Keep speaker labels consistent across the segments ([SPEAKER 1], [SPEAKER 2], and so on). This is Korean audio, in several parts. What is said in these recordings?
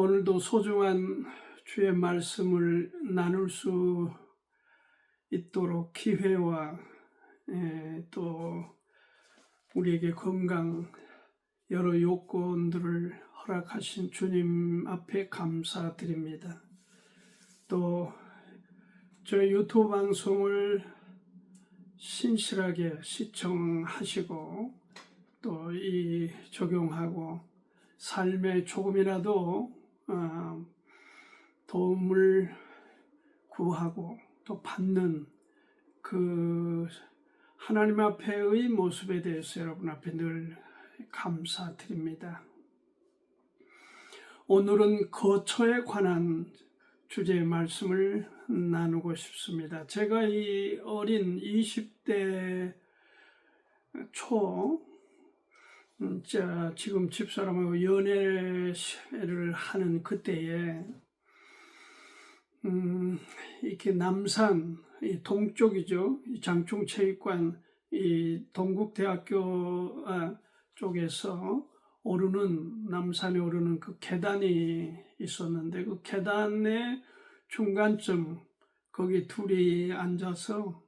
[SPEAKER 1] 오늘도 소중한 주의 말씀을 나눌 수 있도록 기회와 또 우리에게 건강 여러 요건들을 허락하신 주님 앞에 감사드립니다. 또 저희 유튜브 방송을 신실하게 시청하시고 또 이 적용하고 삶에 조금이라도 도움을 구하고 또 받는 그 하나님 앞에의 모습에 대해서 여러분 앞에 늘 감사드립니다. 오늘은 거처에 관한 주제의 말씀을 나누고 싶습니다. 제가 이 어린 20대 초 지금 집사람하고 연애를 하는 그때에 이렇게 남산 이 동쪽이죠. 장충체육관 이 동국대학교 쪽에서 오르는 남산에 오르는 그 계단이 있었는데 그 계단의 중간쯤 거기 둘이 앉아서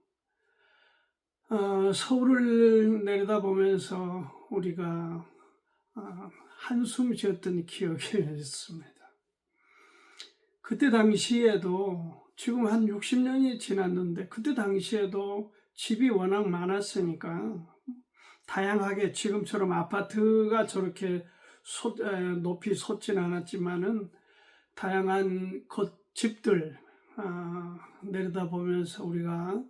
[SPEAKER 1] 서울을 내려다보면서 우리가 한숨 쉬었던 기억이 있습니다. 그때 당시에도 지금 한 60년이 지났는데 그때 당시에도 집이 워낙 많았으니까 다양하게 지금처럼 아파트가 저렇게 높이 솟지는 않았지만은 다양한 집들 내려다보면서 우리가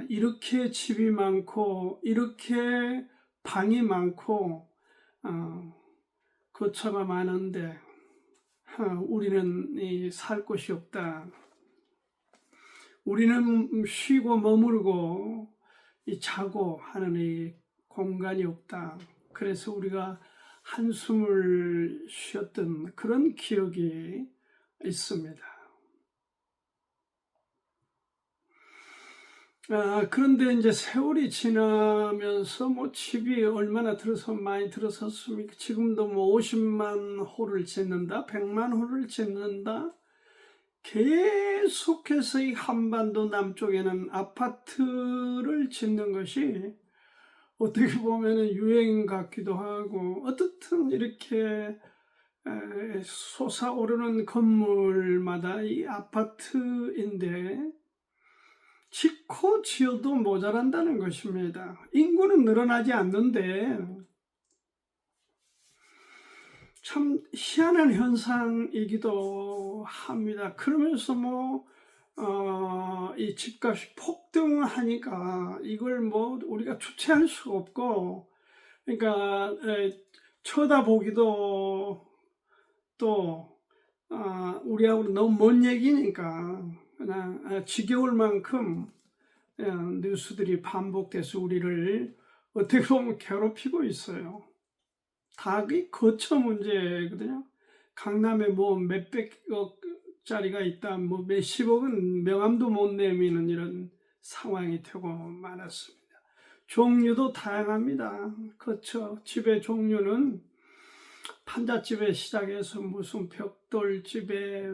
[SPEAKER 1] 이렇게 집이 많고 이렇게 방이 많고 거처가 많은데 우리는 살 곳이 없다. 우리는 쉬고 머무르고 자고 하는 이 공간이 없다. 그래서 우리가 한숨을 쉬었던 그런 기억이 있습니다. 그런데 이제 세월이 지나면서 집이 얼마나 많이 들어섰습니까? 지금도 50만 호를 짓는다, 100만 호를 짓는다. 계속해서 이 한반도 남쪽에는 아파트를 짓는 것이 어떻게 보면 유행 같기도 하고, 어떻든 이렇게 솟아오르는 건물마다 이 아파트인데 짓고 지어도 모자란다는 것입니다. 인구는 늘어나지 않는데 참 희한한 현상이기도 합니다. 그러면서 이 집값이 폭등하니까 이걸 우리가 주체할 수가 없고, 그러니까 쳐다보기도 또 우리하고 너무 먼 얘기니까 그냥 지겨울 만큼 뉴스들이 반복돼서 우리를 어떻게 보면 괴롭히고 있어요. 다 그 거처 문제거든요. 강남에 몇백억짜리가 있다, 몇십억은 명함도 못 내미는 이런 상황이 되고 많았습니다. 종류도 다양합니다. 거처 집의 종류는 판잣집에 시작해서 무슨 벽돌집에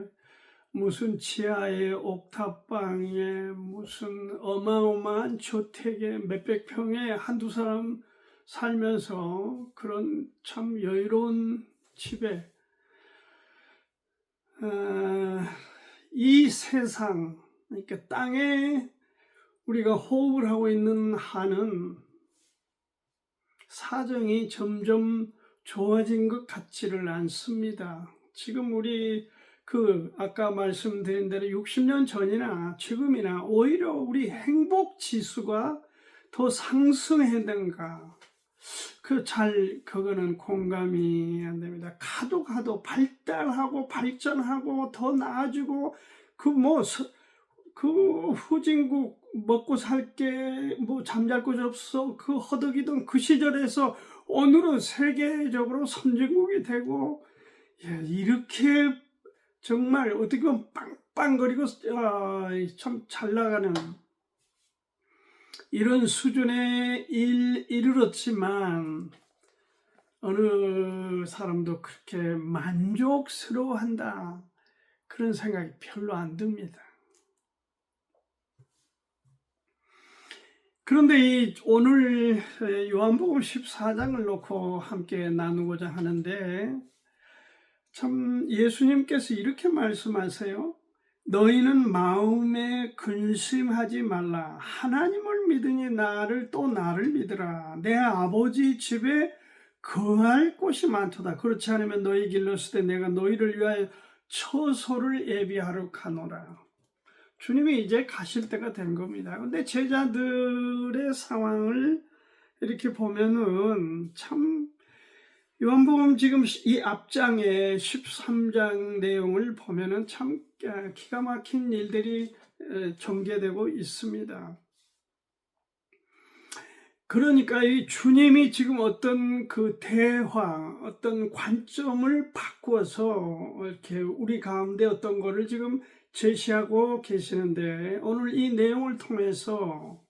[SPEAKER 1] 무슨 지하에 옥탑방에 무슨 어마어마한 주택에 몇백 평에 한두 사람 살면서 그런 참 여유로운 집에 이 세상, 그러니까 땅에 우리가 호흡을 하고 있는 한은 사정이 점점 좋아진 것 같지를 않습니다. 지금 우리 아까 말씀드린 대로 60년 전이나 지금이나 오히려 우리 행복 지수가 더 상승해야 되는가? 그거는 공감이 안 됩니다. 가도 발달하고 발전하고 더 나아지고 후진국 먹고 살게 잠잘 곳이 없어 그 허덕이던 그 시절에서 오늘은 세계적으로 선진국이 되고 이렇게 정말 어떻게 보면 빵빵거리고 참 잘 나가는 이런 수준에 이르렀지만 어느 사람도 그렇게 만족스러워한다, 그런 생각이 별로 안 듭니다. 그런데 오늘 요한복음 14장을 놓고 함께 나누고자 하는데, 참 예수님께서 이렇게 말씀하세요. 너희는 마음에 근심하지 말라. 하나님을 믿으니 나를 믿으라. 내 아버지 집에 거할 곳이 많도다. 그렇지 않으면 너희 길렀을 때 내가 너희를 위하여 처소를 예비하러 가노라. 주님이 이제 가실 때가 된 겁니다. 근데 제자들의 상황을 이렇게 보면은 참, 요한복음 지금 이 앞장에 13장 내용을 보면은 참 기가 막힌 일들이 전개되고 있습니다. 그러니까 이 주님이 지금 어떤 그 대화, 어떤 관점을 바꾸어서 이렇게 우리 가운데 어떤 거를 지금 제시하고 계시는데, 오늘 이 내용을 통해서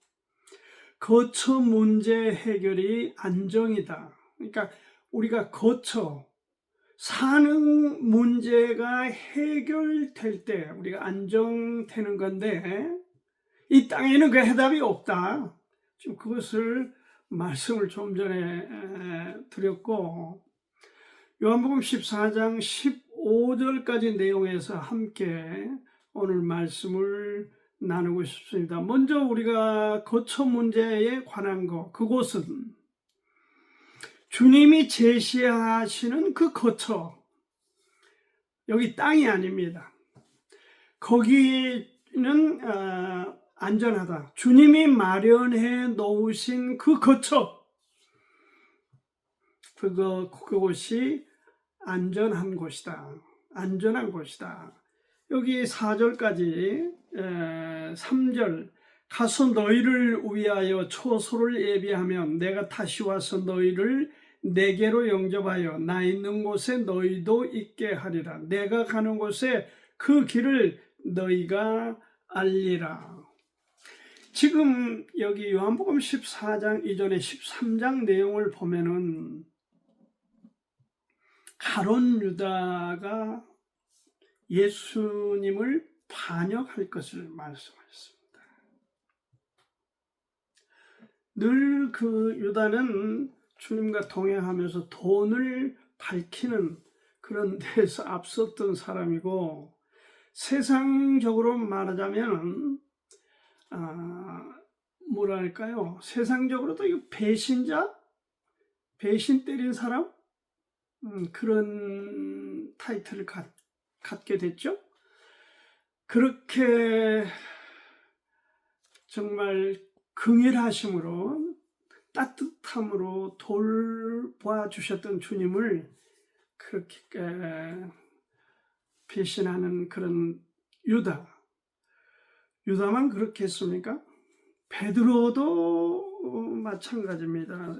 [SPEAKER 1] 거처 문제 해결이 안정이다. 그러니까 우리가 거처, 사는 문제가 해결될 때 우리가 안정되는 건데, 이 땅에는 그 해답이 없다. 지금 그것을 말씀을 좀 전에 드렸고, 요한복음 14장 15절까지 내용에서 함께 오늘 말씀을 나누고 싶습니다. 먼저 우리가 거처 문제에 관한 것, 그곳은 주님이 제시하시는 그 거처, 여기 땅이 아닙니다. 거기는 안전하다. 주님이 마련해 놓으신 그 거처, 그곳이 안전한 곳이다. 안전한 곳이다. 여기 4절까지 3절, 가서 너희를 위하여 처소를 예비하면 내가 다시 와서 너희를 내게로 영접하여 나 있는 곳에 너희도 있게 하리라. 내가 가는 곳에 그 길을 너희가 알리라. 지금 여기 요한복음 14장 이전에 13장 내용을 보면은 가룟 유다가 예수님을 반역할 것을 말씀하셨습니다. 늘 그 유다는 주님과 동행하면서 돈을 밝히는 그런 데서 앞섰던 사람이고, 세상적으로 말하자면 뭐랄까요, 세상적으로도 이 배신자, 배신 때린 사람, 그런 타이틀을 갖게 됐죠. 그렇게 정말 긍휼하심으로, 따뜻함으로 돌봐주셨던 주님을 그렇게 배신하는 그런 유다만 그렇게 했습니까? 베드로도 마찬가지입니다.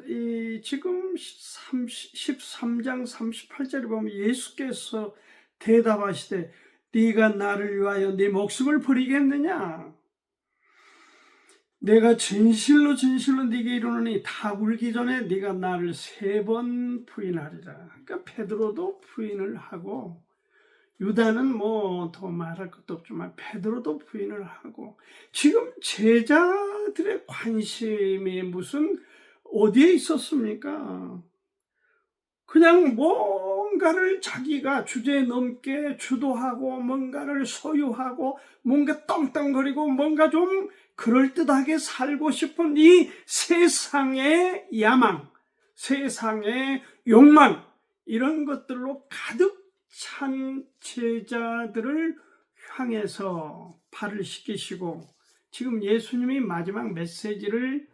[SPEAKER 1] 지금 13장 38절에 보면 예수께서 대답하시되 네가 나를 위하여 네 목숨을 버리겠느냐? 내가 진실로 네게 이르노니 다 울기 전에 네가 나를 3번 부인하리라. 그러니까 베드로도 부인을 하고, 유다는 뭐 더 말할 것도 없지만 베드로도 부인을 하고, 지금 제자들의 관심이 무슨 어디에 있었습니까? 그냥 뭔가를 자기가 주제넘게 주도하고 뭔가를 소유하고 뭔가 떵떵거리고 뭔가 좀 그럴듯하게 살고 싶은 이 세상의 야망, 세상의 욕망, 이런 것들로 가득 찬 제자들을 향해서 발을 씻기시고, 지금 예수님이 마지막 메시지를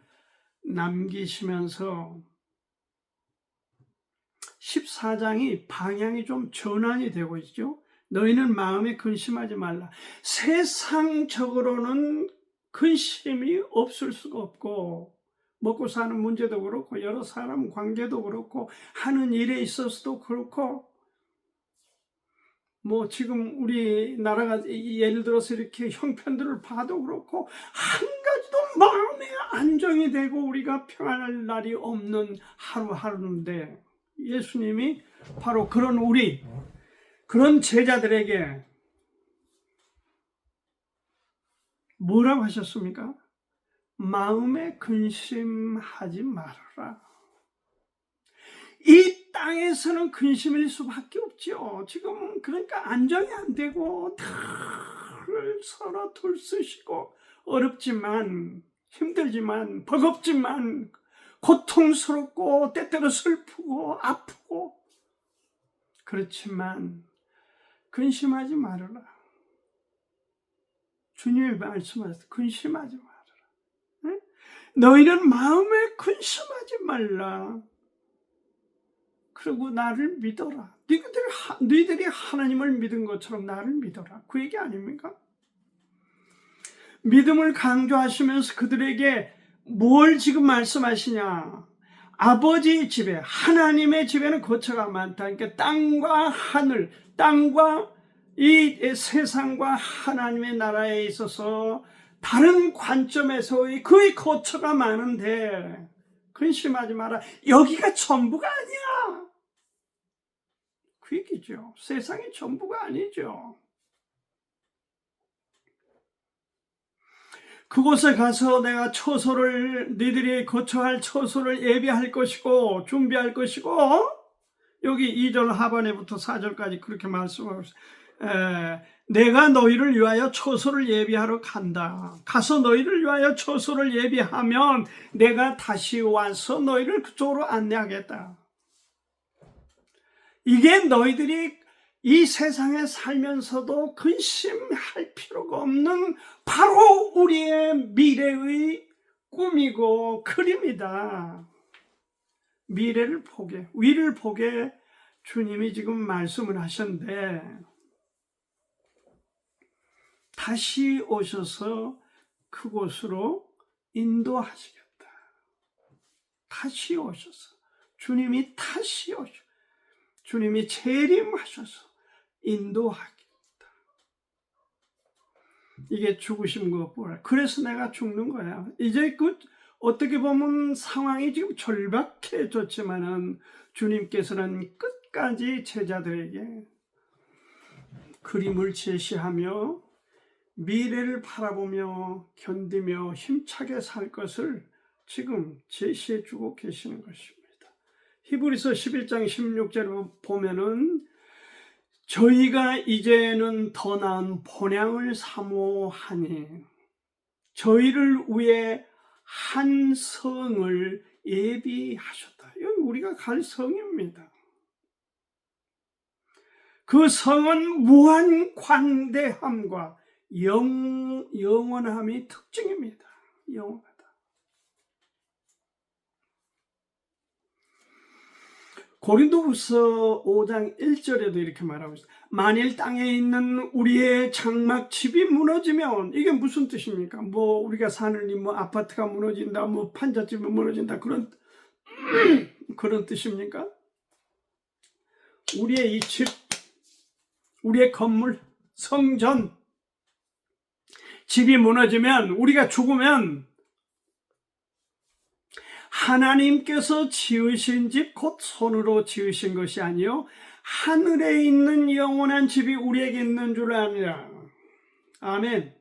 [SPEAKER 1] 남기시면서 14장이 방향이 좀 전환이 되고 있죠. 너희는 마음에 근심하지 말라. 세상적으로는 근심이 없을 수가 없고, 먹고 사는 문제도 그렇고 여러 사람 관계도 그렇고 하는 일에 있어서도 그렇고, 뭐 지금 우리나라가 예를 들어서 이렇게 형편들을 봐도 그렇고 한 가지도 마음에 안정이 되고 우리가 평안할 날이 없는 하루하루인데, 예수님이 바로 그런 제자들에게 뭐라고 하셨습니까? 마음에 근심하지 말아라. 이 땅에서는 근심일 수밖에 없죠. 지금 그러니까 안정이 안 되고 늘 서로 둘쓰시고 어렵지만 힘들지만 버겁지만 고통스럽고 때때로 슬프고 아프고 그렇지만 근심하지 말아라. 주님이 말씀하셨어요. 근심하지 말아라. 응? 너희는 마음에 근심하지 말라. 그리고 나를 믿어라. 너희들이 하나님을 믿은 것처럼 나를 믿어라. 그 얘기 아닙니까? 믿음을 강조하시면서 그들에게 뭘 지금 말씀하시냐? 아버지의 집에, 하나님의 집에는 거처가 많다. 그러니까 땅과 하늘, 땅과 이 세상과 하나님의 나라에 있어서 다른 관점에서의 그의 거처가 많은데 근심하지 마라. 여기가 전부가 아니야. 그 얘기죠. 세상이 전부가 아니죠. 그곳에 가서 내가 너희들이 거처할 처소를 예비할 것이고 준비할 것이고 여기 2절 하반에부터 4절까지 그렇게 말씀하고 있어요. 내가 너희를 위하여 처소를 예비하러 간다. 가서 너희를 위하여 처소를 예비하면 내가 다시 와서 너희를 그쪽으로 안내하겠다. 이게 너희들이 이 세상에 살면서도 근심할 필요가 없는 바로 우리의 미래의 꿈이고 그림이다. 미래를 보게, 위를 보게 주님이 지금 말씀을 하셨는데 다시 오셔서 그곳으로 인도하시겠다. 다시 오셔서 주님이 다시 오셔. 주님이 재림하셔서 인도하겠다. 이게 죽으신 것보다. 그래서 내가 죽는 거야. 이제 어떻게 보면 상황이 지금 절박해졌지만은 주님께서는 끝까지 제자들에게 그림을 제시하며 미래를 바라보며 견디며 힘차게 살 것을 지금 제시해 주고 계시는 것입니다. 히브리서 11장 16절을 보면은 저희가 이제는 더 나은 본향을 사모하니 저희를 위해 한 성을 예비하셨다. 여기 우리가 갈 성입니다. 그 성은 무한 광대함과 영원함이 특징입니다. 영원하다. 고린도후서 5장 1절에도 이렇게 말하고 있어요. 만일 땅에 있는 우리의 장막 집이 무너지면 이게 무슨 뜻입니까? 우리가 사는 아파트가 무너진다, 판잣집이 무너진다 그런 뜻입니까? 우리의 이 집, 우리의 건물, 성전, 집이 무너지면 우리가 죽으면 하나님께서 지으신 집 곧 손으로 지으신 것이 아니요 하늘에 있는 영원한 집이 우리에게 있는 줄 아니라. 아멘.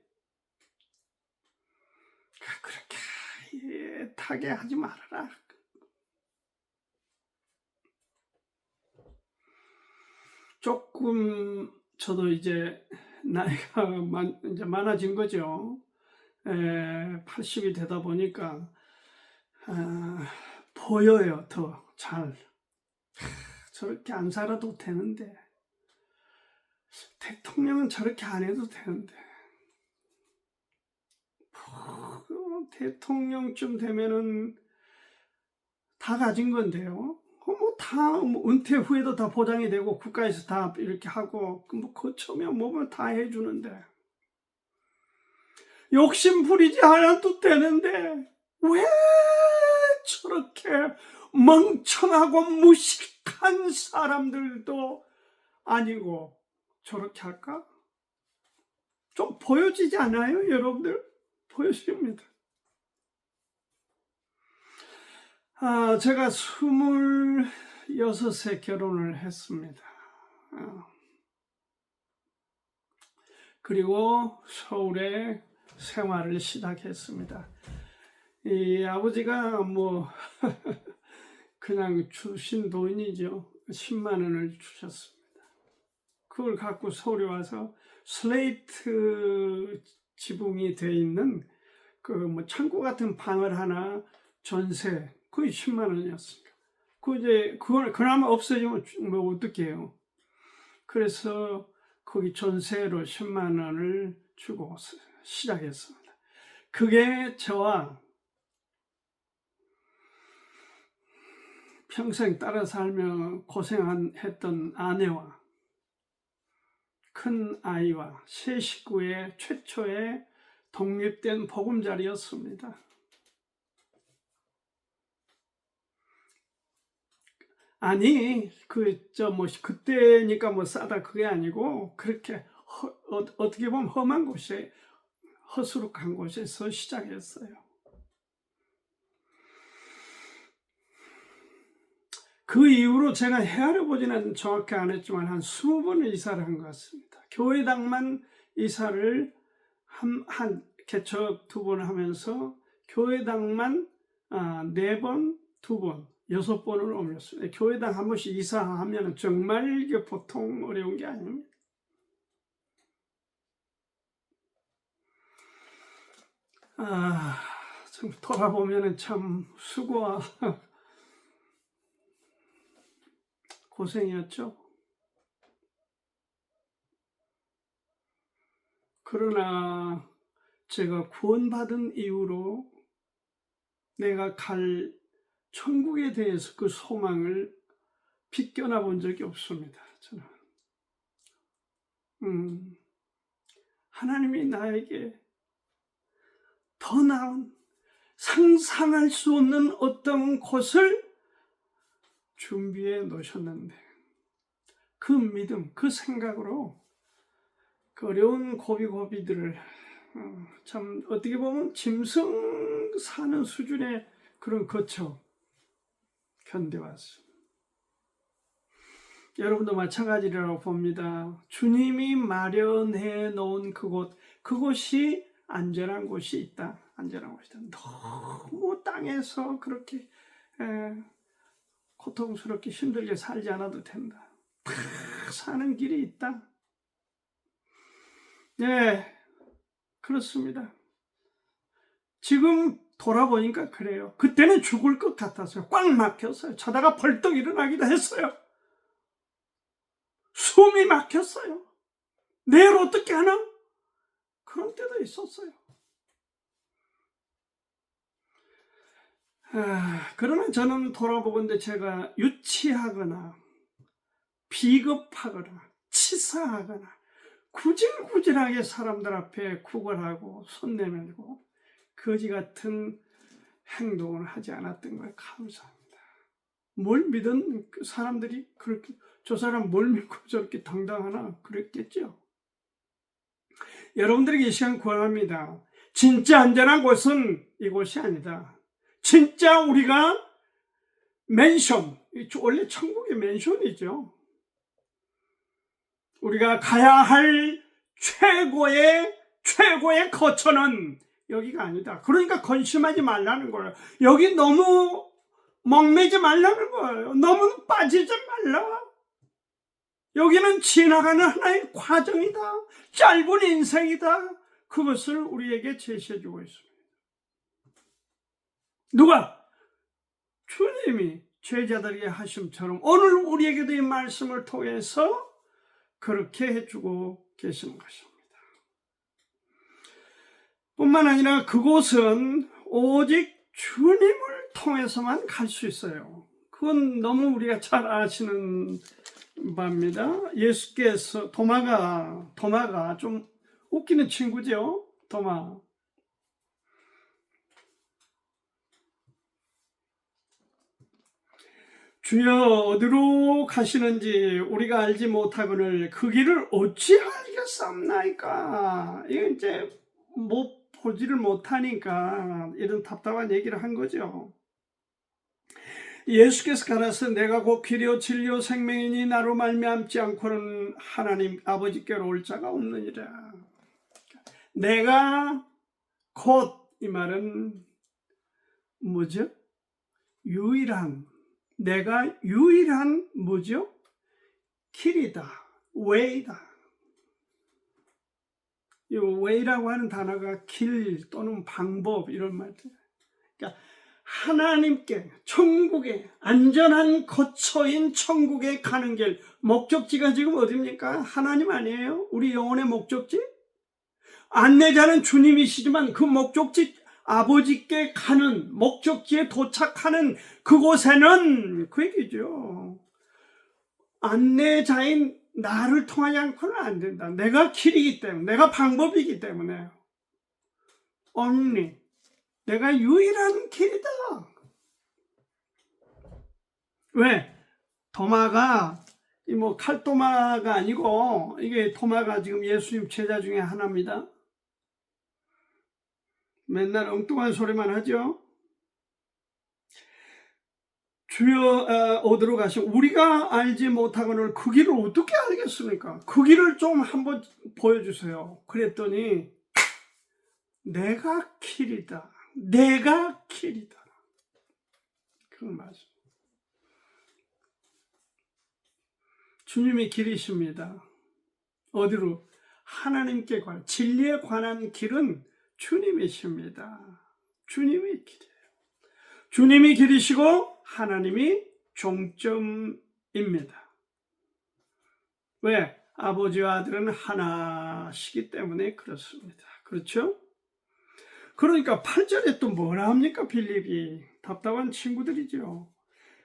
[SPEAKER 1] 그렇게 타게 하지 말아라. 조금 저도 이제 나이가 이제 많아진 거죠. 80이 되다 보니까 보여요. 더 잘. 저렇게 안 살아도 되는데 대통령은 저렇게 안 해도 되는데 대통령쯤 되면은 다 가진 건데요. 다 은퇴 후에도 다 보장이 되고 국가에서 다 이렇게 하고 거쳐면 뭐면 다 해주는데 욕심 부리지 않아도 되는데 왜 저렇게 멍청하고 무식한 사람들도 아니고 저렇게 할까? 좀 보여지지 않아요, 여러분들? 보여집니다. 제가 6에 결혼을 했습니다. 그리고 서울에 생활을 시작했습니다. 이 아버지가 뭐 그냥 주신 돈이죠. 10만 원을 주셨습니다. 그걸 갖고 서울에 와서 슬레이트 지붕이 돼 있는 그 뭐 창고 같은 방을 하나 전세 거의 10만 원이었습니다. 그 이제 그걸 그나마 없어지면 뭐 어떻게 해요? 그래서 거기 전세로 10만 원을 주고 시작했습니다. 그게 저와 평생 따라 살며 고생했던 아내와 큰 아이와 세 식구의 최초의 독립된 보금자리였습니다. 아니 그때니까 뭐 싸다 그게 아니고 그렇게 어떻게 보면 험한 곳에 허술한 곳에서 시작했어요. 그 이후로 제가 헤아려 보지는 정확히 안 했지만 한 20번을 이사를 한 것 같습니다. 교회당만 이사를 한 개척 2번 하면서 교회당만 4번, 2번, 6번을 옮겼습니다. 교회당 한 번씩 이사하면 정말 이게 보통 어려운 게 아닙니다. 참 돌아보면 참 수고와 고생이었죠. 그러나 제가 구원받은 이후로 내가 갈 천국에 대해서 그 소망을 비껴나 본 적이 없습니다. 저는 하나님이 나에게 더 나은 상상할 수 없는 어떤 곳을 준비해 놓으셨는데 그 믿음, 그 생각으로 그 어려운 고비고비들을 참 어떻게 보면 짐승 사는 수준의 그런 거쳐 견뎌왔습니다. 여러분도 마찬가지라고 봅니다. 주님이 마련해 놓은 그곳이 안전한 곳이 있다. 안전한 곳이다. 너무 땅에서 그렇게 고통스럽게 힘들게 살지 않아도 된다. 다 사는 길이 있다. 네, 그렇습니다. 지금 돌아보니까 그래요. 그때는 죽을 것 같았어요. 꽉 막혔어요. 자다가 벌떡 일어나기도 했어요. 숨이 막혔어요. 내일 어떻게 하나? 그런 때도 있었어요. 그러면 저는 돌아보건대 제가 유치하거나 비겁하거나 치사하거나 구질구질하게 사람들 앞에 구걸하고 손 내밀고 거지 같은 행동을 하지 않았던 걸 감사합니다. 뭘 믿은 사람들이 그렇게 저 사람 뭘 믿고 저렇게 당당하나 그랬겠죠. 여러분들에게 이 시간 구원합니다. 진짜 안전한 곳은 이곳이 아니다. 진짜 우리가 맨션, 원래 천국의 맨션이죠. 우리가 가야 할 최고의 거처는 여기가 아니다. 그러니까 건심하지 말라는 거예요. 여기 너무 목매지 말라는 거예요. 너무 빠지지 말라. 여기는 지나가는 하나의 과정이다. 짧은 인생이다. 그것을 우리에게 제시해주고 있습니다. 누가? 주님이 제자들에게 하심처럼 오늘 우리에게도 이 말씀을 통해서 그렇게 해주고 계시는 것입니다. 뿐만 아니라 그곳은 오직 주님을 통해서만 갈 수 있어요. 그건 너무 우리가 잘 아시는 바입니다. 예수께서 도마가 좀 웃기는 친구죠. 도마. 주여 어디로 가시는지 우리가 알지 못하거늘 그 길을 어찌 알겠사옵나이까. 이거 이제 보지를 못하니까 이런 답답한 얘기를 한 거죠. 예수께서 가라사 내가 곧 길이요 진리요 생명이니 나로 말미암지 않고는 하나님 아버지께로 올 자가 없느니라. 내가 곧, 이 말은 뭐죠? 내가 유일한 뭐죠? 길이다, way다. 이 way라고 하는 단어가 길 또는 방법 이런 말들. 그러니까 하나님께, 천국에, 안전한 거처인 천국에 가는 길, 목적지가 지금 어디입니까? 하나님 아니에요? 우리 영혼의 목적지? 안내자는 주님이시지만 그 목적지, 아버지께 가는 목적지에 도착하는 그곳에는 그 얘기죠. 안내자인 나를 통하지 않고는 안 된다. 내가 길이기 때문에, 내가 방법이기 때문에. only. 내가 유일한 길이다. 왜? 도마가 뭐 칼도마가 아니고 이게 도마가 지금 예수님 제자 중에 하나입니다. 맨날 엉뚱한 소리만 하죠. 주여 어디로 가시오? 우리가 알지 못하거늘 그 길을 어떻게 알겠습니까? 그 길을 좀 한번 보여주세요. 그랬더니 내가 길이다. 내가 길이다. 그거 맞아. 주님이 길이십니다. 어디로? 하나님께 관한, 진리에 관한 길은 주님이십니다. 주님이 길이에요. 주님이 길이시고 하나님이 종점입니다. 왜? 아버지와 아들은 하나시기 때문에 그렇습니다. 그렇죠? 그러니까 8절에 또 뭐라 합니까? 빌립이 답답한 친구들이죠.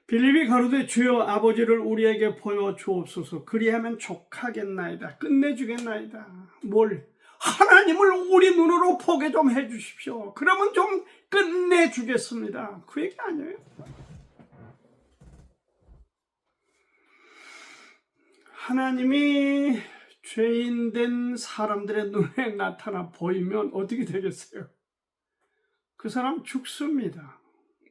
[SPEAKER 1] 빌립이 가로되 주여 아버지를 우리에게 보여주옵소서. 그리하면 족하겠나이다. 끝내주겠나이다. 뭘? 하나님을 우리 눈으로 보게 좀 해주십시오. 그러면 좀 끝내주겠습니다. 그 얘기 아니에요? 하나님이 죄인된 사람들의 눈에 나타나 보이면 어떻게 되겠어요? 그 사람 죽습니다.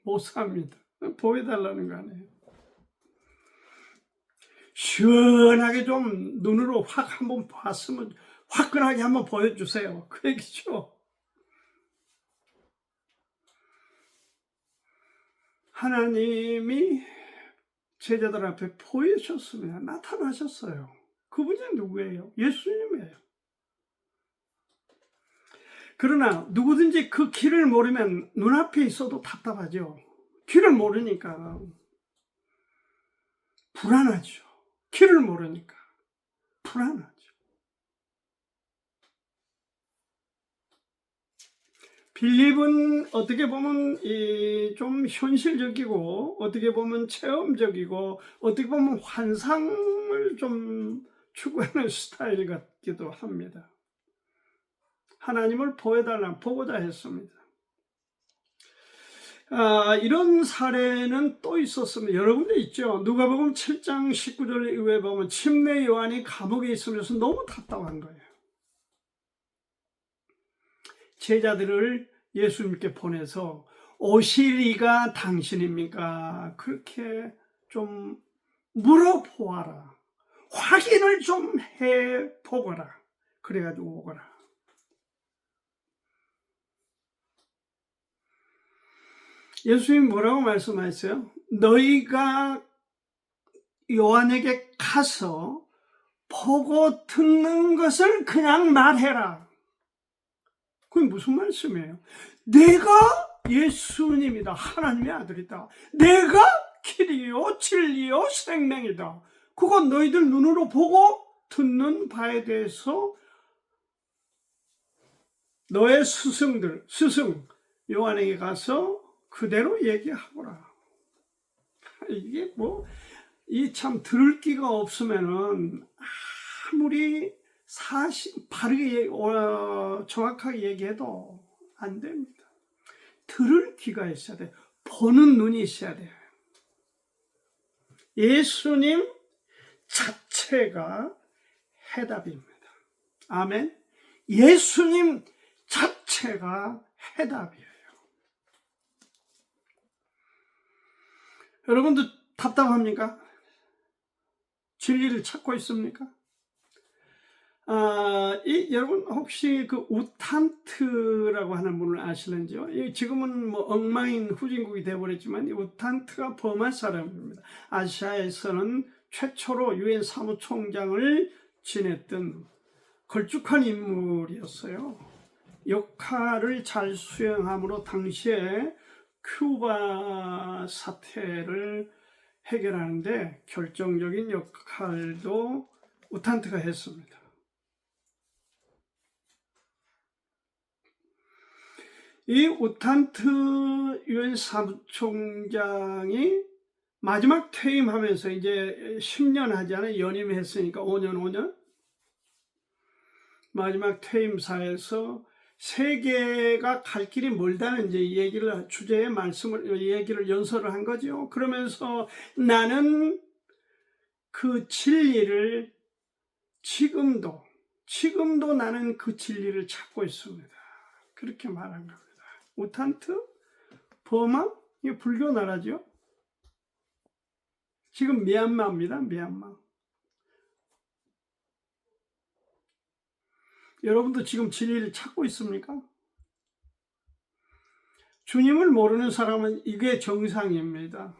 [SPEAKER 1] 못 삽니다. 보여달라는 거 아니에요. 시원하게 좀 눈으로 확 한번 봤으면 화끈하게 한번 보여주세요. 그 얘기죠. 하나님이 제자들 앞에 보이셨습니다. 나타나셨어요. 그분이 누구예요? 예수님이에요. 그러나 누구든지 그 길을 모르면 눈앞에 있어도 답답하죠. 길을 모르니까 불안하죠. 길을 모르니까 불안하죠. 빌립은 어떻게 보면 좀 현실적이고 어떻게 보면 체험적이고 어떻게 보면 환상을 좀 추구하는 스타일 같기도 합니다. 하나님을 보고자 했습니다. 이런 사례는 또 있었습니다. 여러 군데 있죠. 누가복음 7장 19절 이후에 보면 침례 요한이 감옥에 있으면서 너무 답답한 거예요. 제자들을 예수님께 보내서 오실 이가 당신입니까? 그렇게 좀 물어보아라. 확인을 좀 해보거라. 그래가지고 오거라. 예수님이 뭐라고 말씀하셨어요? 너희가 요한에게 가서 보고 듣는 것을 그냥 말해라. 그게 무슨 말씀이에요? 내가 예수님이다. 하나님의 아들이다. 내가 길이요 진리요 생명이다. 그건 너희들 눈으로 보고 듣는 바에 대해서 너의 스승 요한에게 가서 그대로 얘기하거라. 이게 이 참 들을 기가 없으면은 아무리 바르게 정확하게 얘기해도 안 됩니다. 들을 귀가 있어야 돼. 보는 눈이 있어야 돼요. 예수님 자체가 해답입니다. 아멘. 예수님 자체가 해답이에요. 여러분도 답답합니까? 진리를 찾고 있습니까? 여러분 혹시 그 우탄트라고 하는 분을 아시는지요? 지금은 뭐 엉망인 후진국이 되어버렸지만 이 우탄트가 버마 사람입니다. 아시아에서는 최초로 유엔 사무총장을 지냈던 걸쭉한 인물이었어요. 역할을 잘 수행함으로 당시에 큐바 사태를 해결하는데 결정적인 역할도 우탄트가 했습니다. 이 우탄트 유엔 사무총장이 마지막 퇴임하면서 이제 10년 하지 않아요? 연임했으니까 5년 마지막 퇴임사에서 세계가 갈 길이 멀다는 이제 얘기를 주제에 얘기를 연설을 한 거죠. 그러면서 나는 그 진리를 지금도 나는 그 진리를 찾고 있습니다. 그렇게 말한 겁니다. 우탄트, 버마, 이게 불교 나라죠. 지금 미얀마입니다. 미얀마. 여러분도 지금 진리를 찾고 있습니까? 주님을 모르는 사람은 이게 정상입니다.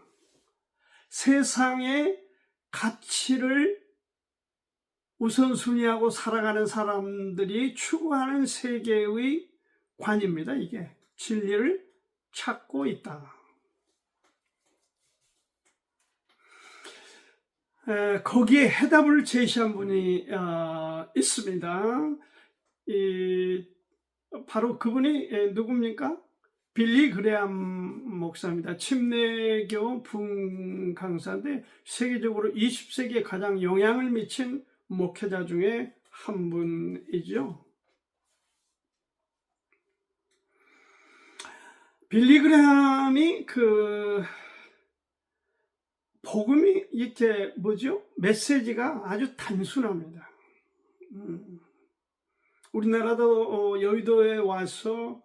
[SPEAKER 1] 세상의 가치를 우선순위하고 살아가는 사람들이 추구하는 세계의 관입니다. 이게 진리를 찾고 있다. 거기에 해답을 제시한 분이 있습니다. 바로 그분이 누굽니까? 빌리 그레암 목사입니다. 침례교 분강사인데 세계적으로 20세기에 가장 영향을 미친 목회자 중에 한 분이죠. 빌리 그레암이 그 복음이 이렇게 메시지가 아주 단순합니다. 우리나라도 여의도에 와서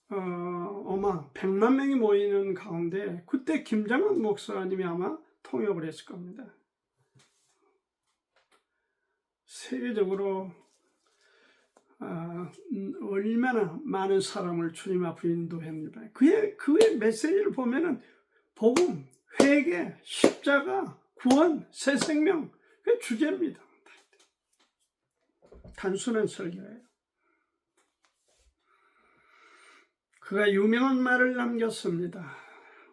[SPEAKER 1] 아마 100만 명이 모이는 가운데 그때 김장한 목사님이 아마 통역을 했을 겁니다. 세계적으로 얼마나 많은 사람을 주님 앞으로 인도합니다. 그의 메시지를 보면은 복음, 회개, 십자가, 구원, 새 생명, 그 주제입니다. 단순한 설교예요. 그가 유명한 말을 남겼습니다.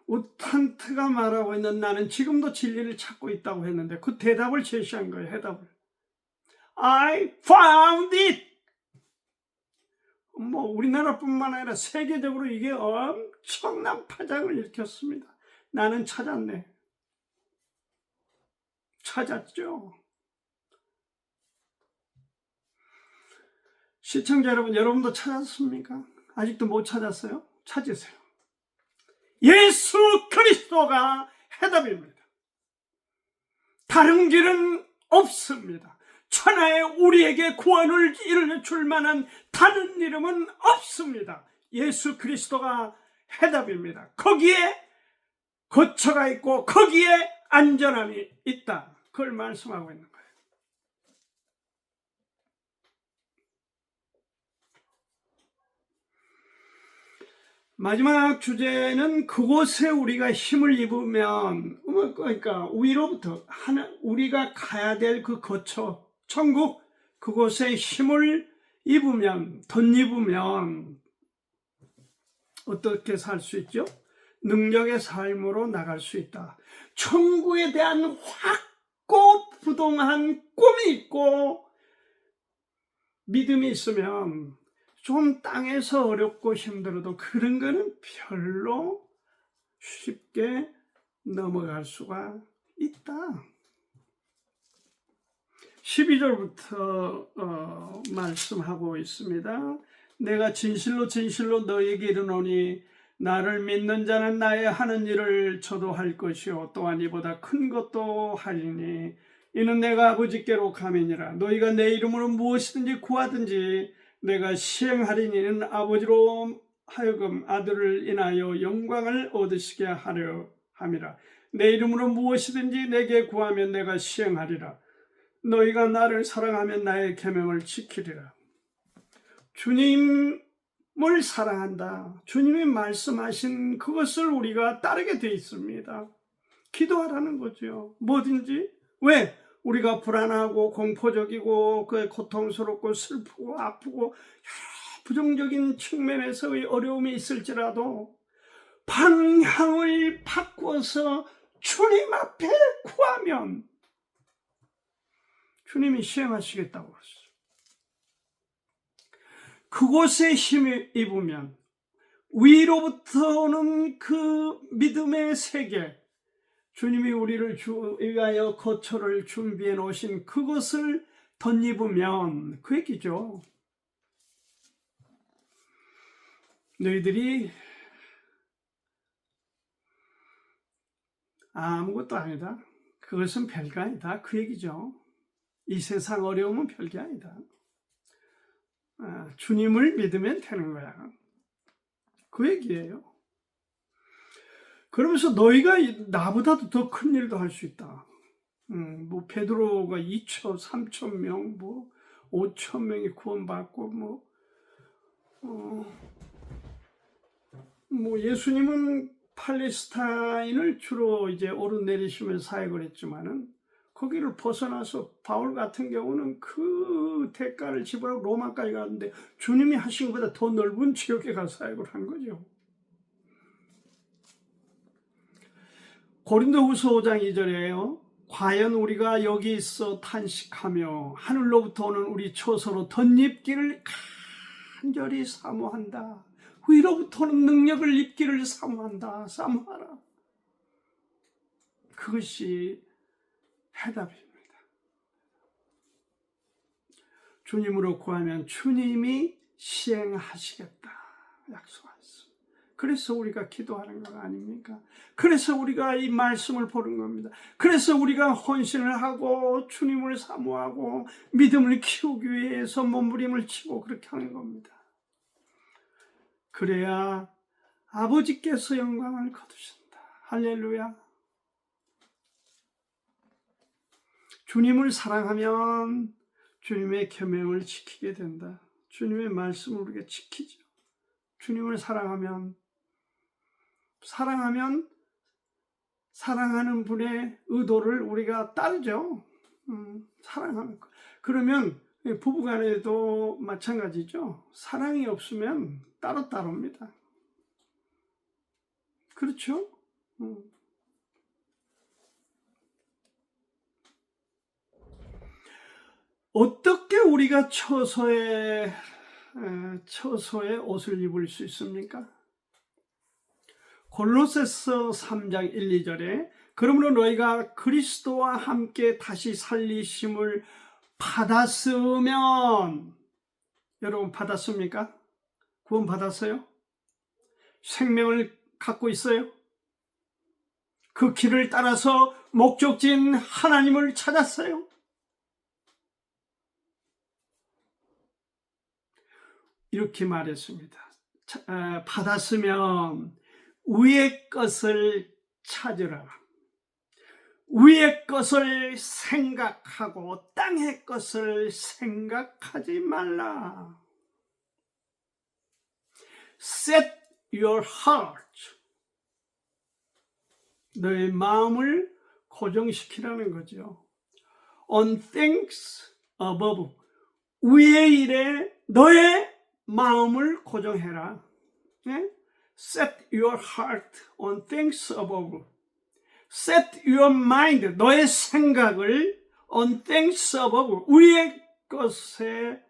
[SPEAKER 1] 우탄트가 말하고 있는 나는 지금도 진리를 찾고 있다고 했는데 그 대답을 제시한 거예요. 해답을. I found it. 우리나라뿐만 아니라 세계적으로 이게 엄청난 파장을 일으켰습니다. 나는 찾았네. 찾았죠. 시청자 여러분, 여러분도 찾았습니까? 아직도 못 찾았어요? 찾으세요. 예수 그리스도가 해답입니다. 다른 길은 없습니다. 천하에 우리에게 구원을 이룰 만한 다른 이름은 없습니다. 예수 그리스도가 해답입니다. 거기에 거처가 있고 거기에 안전함이 있다. 그걸 말씀하고 있는 거예요. 마지막 주제는 그곳에 우리가 힘을 입으면, 그러니까 위로부터 우리가 가야 될 그 거처, 천국, 그곳에 힘을 입으면, 덧입으면 어떻게 살 수 있죠? 능력의 삶으로 나갈 수 있다. 천국에 대한 확고부동한 꿈이 있고 믿음이 있으면 좀 땅에서 어렵고 힘들어도 그런 거는 별로 쉽게 넘어갈 수가 있다. 12절부터 말씀하고 있습니다. 내가 진실로 진실로 너에게 이르노니 나를 믿는 자는 나의 하는 일을 저도 할 것이요 또한 이보다 큰 것도 하리니 이는 내가 아버지께로 가매니라. 너희가 내 이름으로 무엇이든지 구하든지 내가 시행하리니 이는 아버지로 하여금 아들을 인하여 영광을 얻으시게 하려 함이라. 내 이름으로 무엇이든지 내게 구하면 내가 시행하리라. 너희가 나를 사랑하면 나의 계명을 지키리라. 주님을 사랑한다. 주님이 말씀하신 그것을 우리가 따르게 돼 있습니다. 기도하라는 거죠. 뭐든지. 왜? 우리가 불안하고 공포적이고 고통스럽고 슬프고 아프고 여러 부정적인 측면에서의 어려움이 있을지라도 방향을 바꿔서 주님 앞에 구하면 주님이 시행하시겠다고 그랬어요. 그곳에 힘을 입으면 위로부터 오는 그 믿음의 세계, 주님이 우리를 위하여 거처를 준비해 놓으신 그것을 덧입으면 그 얘기죠. 너희들이 아무것도 아니다. 그것은 별거 아니다. 그 얘기죠. 이 세상 어려움은 별게 아니다. 주님을 믿으면 되는 거야. 그 얘기예요. 그러면서 너희가 나보다도 더 큰 일도 할 수 있다. 뭐 베드로가 2천, 3천 명, 뭐 5천 명이 구원받고 뭐 예수님은 팔레스타인을 주로 이제 오르내리시면서 사역을 했지만은 거기를 벗어나서 바울 같은 경우는 그 대가를 지불하고 로마까지 갔는데 주님이 하신 것보다 더 넓은 지역에 가서 사역을 한 거죠. 고린도후서 5장 2절에요. 과연 우리가 여기 있어 탄식하며 하늘로부터 오는 우리 처소로 덧입기를 간절히 사모한다. 위로부터 오는 능력을 입기를 사모한다. 사모하라. 그것이 해답입니다. 주님으로 구하면 주님이 시행하시겠다 약속하셨습니다. 그래서 우리가 기도하는 거 아닙니까? 그래서 우리가 이 말씀을 보는 겁니다. 그래서 우리가 헌신을 하고 주님을 사모하고 믿음을 키우기 위해서 몸부림을 치고 그렇게 하는 겁니다. 그래야 아버지께서 영광을 거두신다. 할렐루야. 주님을 사랑하면 주님의 계명을 지키게 된다. 주님의 말씀을 우리가 지키죠. 주님을 사랑하면 사랑하는 분의 의도를 우리가 따르죠. 사랑하는 거. 그러면 부부간에도 마찬가지죠. 사랑이 없으면 따로따로입니다. 그렇죠? 어떻게 우리가 처소에 옷을 입을 수 있습니까? 골로새서 3장 1, 2절에 그러므로 너희가 그리스도와 함께 다시 살리심을 받았으면, 여러분 받았습니까? 구원 받았어요? 생명을 갖고 있어요? 그 길을 따라서 목적지인 하나님을 찾았어요? 이렇게 말했습니다. 받았으면 위의 것을 찾으라. 위의 것을 생각하고 땅의 것을 생각하지 말라. Set your heart. 너의 마음을 고정시키라는 거죠. On things above. 위의 일에 너의 마음을 고정해라. 네? Set your heart on things above. Set your mind. 너의 생각을 on things above. 위의 것에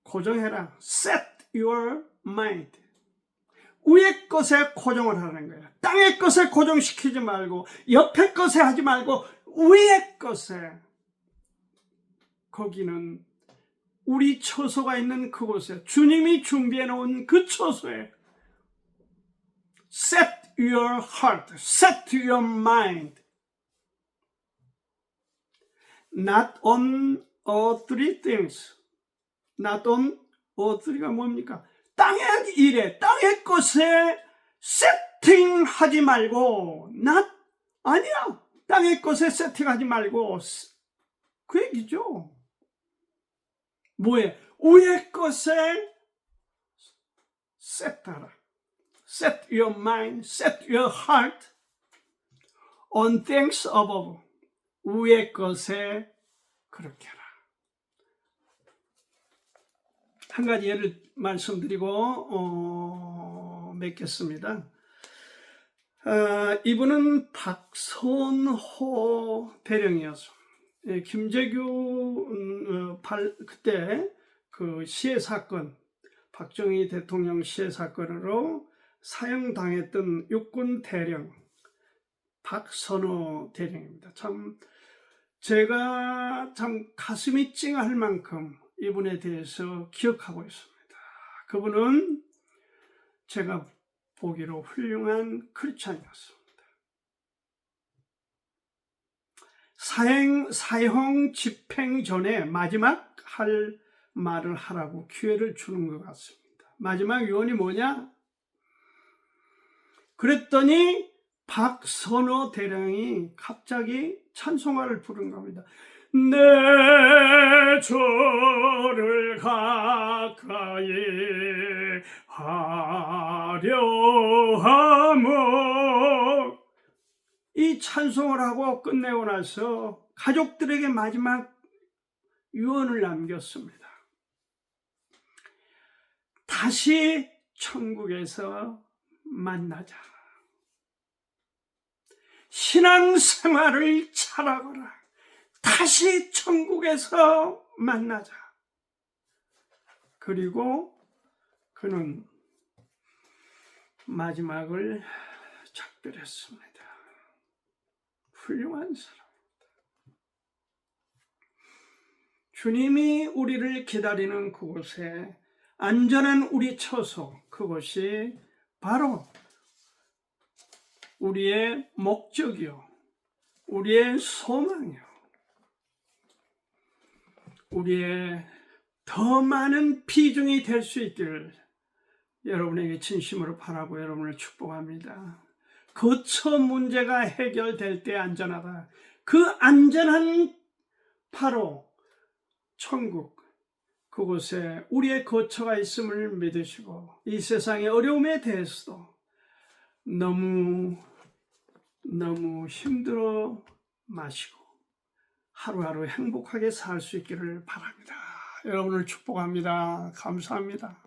[SPEAKER 1] 고정해라. Set your mind. 위의 것에 고정을 하는 거야. 땅의 것에 고정시키지 말고 옆의 것에 하지 말고 위의 것에. 거기는 우리 처소가 있는 그곳에 주님이 준비해 놓은 그 처소에 set your heart, set your mind not on earthly things. not on earthly가 뭡니까? 땅의 일에, 땅의 것에 세팅하지 말고 not 아니야. 땅의 것에 세팅하지 말고 그 얘기죠. 뭐에? 위의 것에 set하라. Set your mind, set your heart on things above. 위의 것에 그렇게 하라. 한 가지 예를 말씀드리고 맺겠습니다. 이분은 박선호 대령이었어. 김재규 그때 그 시해 사건, 박정희 대통령 시해 사건으로 사형당했던 육군 대령 박선호 대령입니다. 참 제가 참 가슴이 찡할 만큼 이분에 대해서 기억하고 있습니다. 그분은 제가 보기로 훌륭한 크리스찬이었습니다. 사형 집행 전에 마지막 할 말을 하라고 기회를 주는 것 같습니다. 마지막 유언이 뭐냐? 그랬더니 박선호 대령이 갑자기 찬송가를 부른 겁니다. 내 주를 가까이 하려 함은, 이 찬송을 하고 끝내고 나서 가족들에게 마지막 유언을 남겼습니다. 다시 천국에서 만나자. 신앙생활을 잘하거라. 다시 천국에서 만나자. 그리고 그는 마지막을 작별했습니다. 훌륭한 사람입니다. 주님이 우리를 기다리는 그곳에 안전한 우리 처소, 그것이 바로 우리의 목적이요, 우리의 소망이요, 우리의 더 많은 비중이 될 수 있기를 여러분에게 진심으로 바라고 여러분을 축복합니다. 거처 문제가 해결될 때 안전하다. 그 안전한 바로 천국, 그곳에 우리의 거처가 있음을 믿으시고 이 세상의 어려움에 대해서도 너무 힘들어 마시고 하루하루 행복하게 살 수 있기를 바랍니다. 여러분을 축복합니다. 감사합니다.